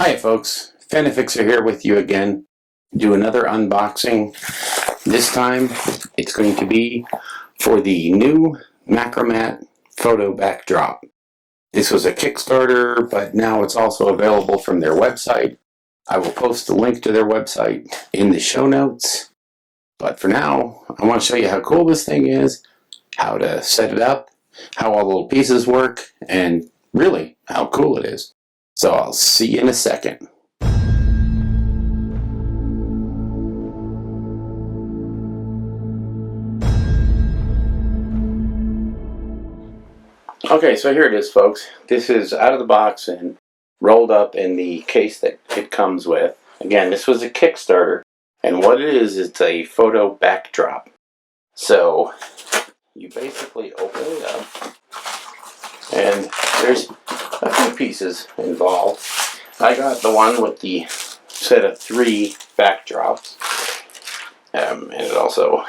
Hi folks, Fanifixer here with you again. Do another unboxing. This time it's going to be for the new MacroMat photo backdrop. This was a Kickstarter, but now it's also available from their website. I will post the link to their website in the show notes. But for now, I want to show you how cool this thing is, how to set it up, how all the little pieces work, and really how cool it is. So I'll see you in a second. Okay, so here it is, folks. This is out of the box and rolled up in the case that it comes with. Again, this was a Kickstarter, and what it is, it's a photo backdrop. So you basically open it up, and there's a few pieces involved. I got the one with the set of 3 backdrops, and it also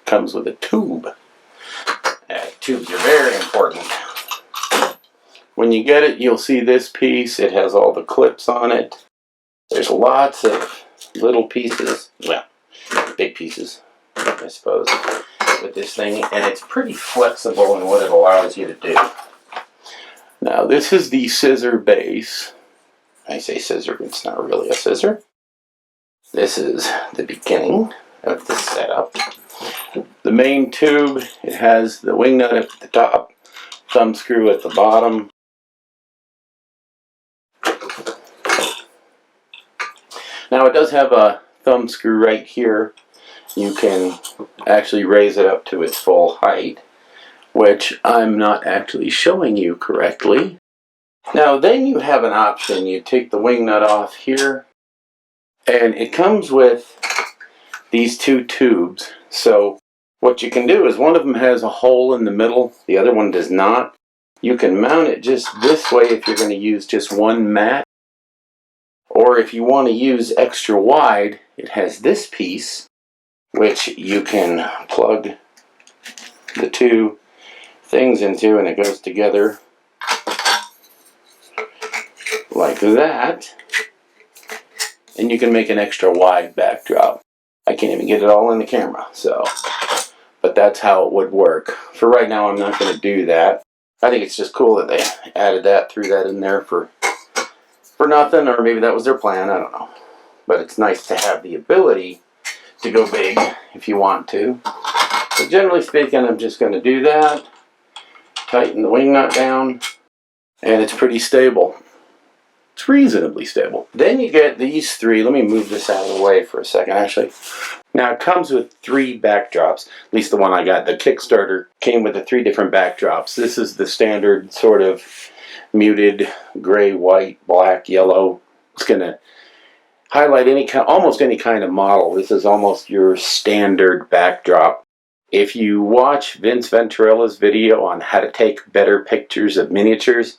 comes with a tube. Tubes are very important. When you get it, you'll see this piece. It has all the clips on it. There's lots of little pieces, well, big pieces, I suppose, with this thing, and it's pretty flexible in what it allows you to do. Now, this is the scissor base. I say scissor, but it's not really a scissor. This is the beginning of the setup. The main tube, it has the wing nut at the top, thumb screw at the bottom. Now it does have a thumb screw right here. You can actually raise it up to its full height, which I'm not actually showing you correctly. Now then you have an option. You take the wing nut off here, and it comes with these 2 tubes. So what you can do is one of them has a hole in the middle, the other one does not. You can mount it just this way if you're going to use just one mat. Or if you want to use extra wide, it has this piece, which you can plug the 2 things into, and it goes together like that. And you can make an extra wide backdrop. I can't even get it all in the camera, so, but that's how it would work. For right now, I'm not going to do that. I think it's just cool that they added that, threw that in there for nothing, or maybe that was their plan, I don't know. But it's nice to have the ability to go big if you want to. But generally speaking, I'm just going to do that, tighten the wing nut down, and it's pretty stable. It's reasonably stable. Then you get these 3. Let me move this out of the way for a second, actually. Now, it comes with 3 backdrops. At least the one I got, the Kickstarter, came with the 3 different backdrops. This is the standard sort of muted gray, white, black, yellow. It's going to highlight almost any kind of model. This is almost your standard backdrop. If you watch Vince Venturalla's video on how to take better pictures of miniatures,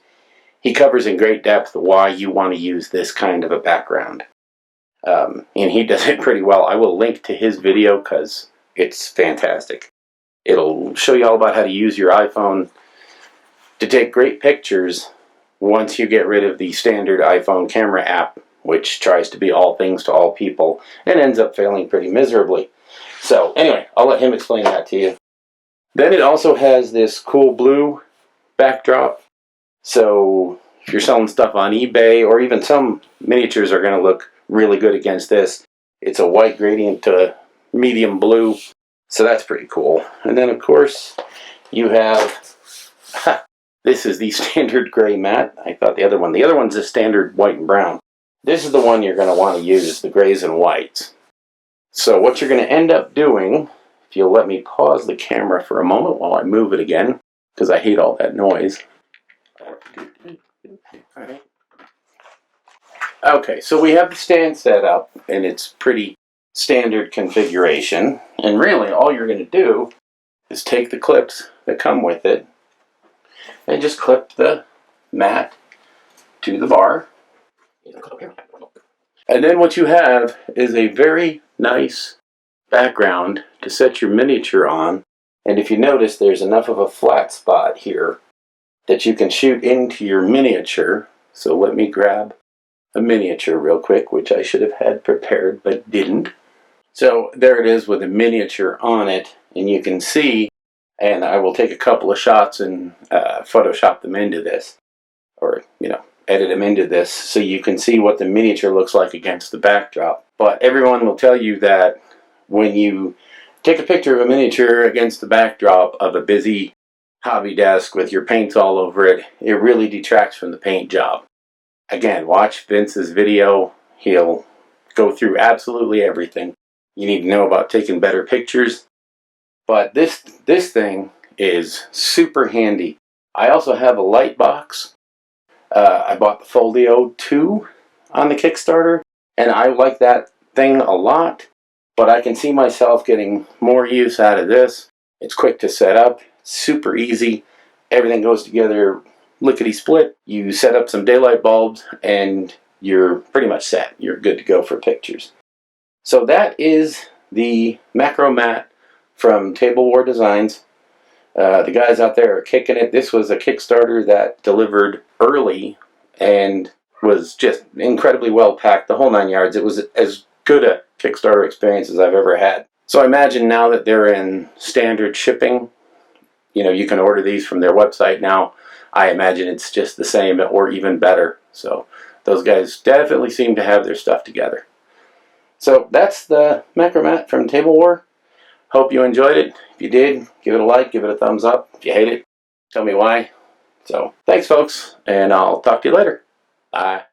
he covers in great depth why you want to use this kind of a background. And he does it pretty well. I will link to his video because it's fantastic. It'll show you all about how to use your iPhone to take great pictures once you get rid of the standard iPhone camera app, which tries to be all things to all people and ends up failing pretty miserably. So anyway, I'll let him explain that to you. Then it also has this cool blue backdrop. So if you're selling stuff on eBay, or even some miniatures are going to look really good against this. It's a white gradient to medium blue, so that's pretty cool. And then of course you have this is the standard gray mat. I thought the other one's a standard white and brown. This is the one you're going to want to use, the grays and whites. So what you're going to end up doing, if you'll let me pause the camera for a moment while I move it again, because I hate all that noise. Okay, so we have the stand set up, and it's pretty standard configuration. And really, all you're going to do is take the clips that come with it and just clip the mat to the bar. And then what you have is a very nice background to set your miniature on. And if you notice, there's enough of a flat spot here that you can shoot into your miniature. So let me grab a miniature real quick, which I should have had prepared but didn't. So there it is with a miniature on it, and you can see, and I will take a couple of shots and Photoshop them into this, or edit them into this, so you can see what the miniature looks like against the backdrop. But everyone will tell you that when you take a picture of a miniature against the backdrop of a busy hobby desk with your paints all over it, it really detracts from the paint job. Again, watch Vince's video. He'll go through absolutely everything you need to know about taking better pictures. But this thing is super handy. I also have a light box. I bought the Folio 2 on the Kickstarter, and I like that thing a lot, but I can see myself getting more use out of this. It's quick to set up, super easy, everything goes together lickety-split. You set up some daylight bulbs, and you're pretty much set. You're good to go for pictures. So that is the MacroMat from TableWar Designs. The guys out there are kicking it. This was a Kickstarter that delivered early and was just incredibly well packed, the whole 9 yards. It was as good a Kickstarter experience as I've ever had. So I imagine now that they're in standard shipping, you can order these from their website now. I imagine it's just the same or even better. So those guys definitely seem to have their stuff together. So that's the MacroMat from TableWar. Hope you enjoyed it. If you did, give it a like, give it a thumbs up. If you hate it, tell me why. So thanks, folks, and I'll talk to you later. Bye.